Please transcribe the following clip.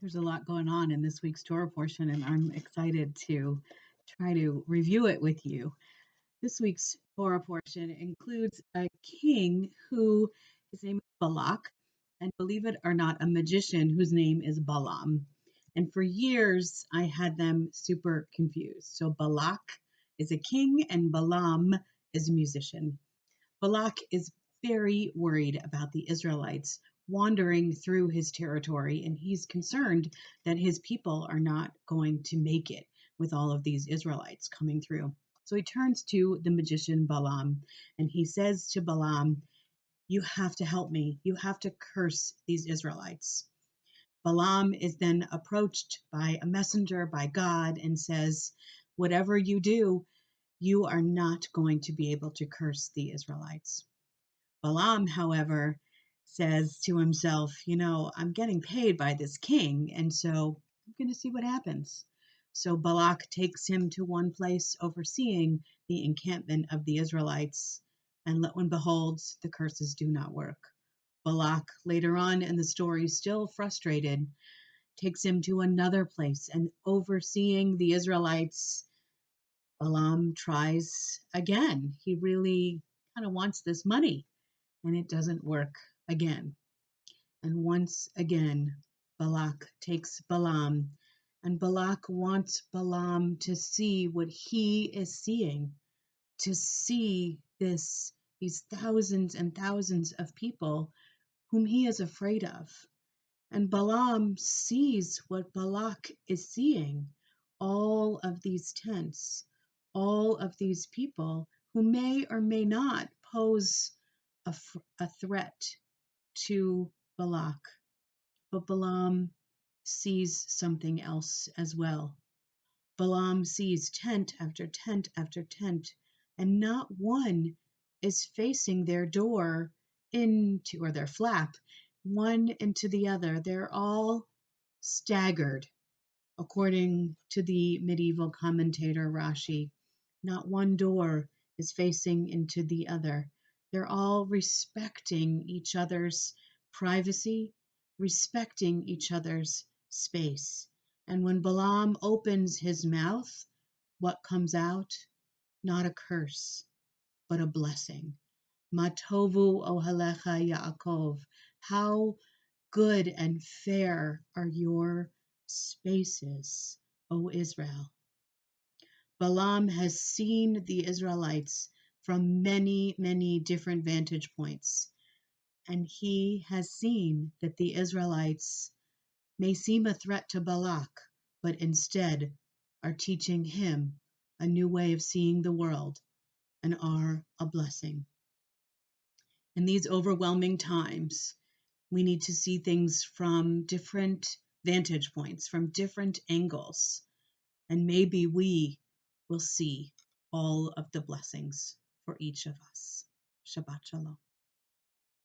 There's a lot going on in this week's Torah portion, and I'm excited to try to review it with you. This week's Torah portion includes a king who his name is Balak, and believe it or not, a magician whose name is Balaam. And for years, I had them super confused. So Balak is a king, and Balaam is a musician. Balak is very worried about the Israelites wandering through his territory, and he's concerned that his people are not going to make it with all of these Israelites coming through. So he turns to the magician Balaam and he says to Balaam, "You have to help me. You have to curse these Israelites." Balaam is then approached by a messenger, by God, and says, "Whatever you do, you are not going to be able to curse the Israelites." Balaam, however, says to himself, I'm getting paid by this king, and so I'm going to see what happens. So Balak takes him to one place overseeing the encampment of the Israelites, and lo and behold, the curses do not work. Balak, later on in the story, still frustrated, takes him to another place, and overseeing the Israelites, Balaam tries again. He really kind of wants this money, and it doesn't work again. And once again, Balak takes Balaam, and Balak wants Balaam to see what he is seeing, to see these thousands and thousands of people whom he is afraid of. And Balaam sees what Balak is seeing, all of these tents, all of these people who may or may not pose a threat to Balak. But Balaam sees something else as well. Balaam sees tent after tent after tent, and not one is facing their door into, or their flap, one into the other. They're all staggered, according to the medieval commentator Rashi. Not one door is facing into the other. They're all respecting each other's privacy, respecting each other's space. And when Balaam opens his mouth, what comes out? Not a curse, but a blessing. Matovu ohalecha Yaakov. How good and fair are your spaces, O Israel. Balaam has seen the Israelites from many, many different vantage points, and he has seen that the Israelites may seem a threat to Balak, but instead are teaching him a new way of seeing the world and are a blessing. In these overwhelming times, we need to see things from different vantage points, from different angles, and maybe we will see all of the blessings for each of us. Shabbat Shalom.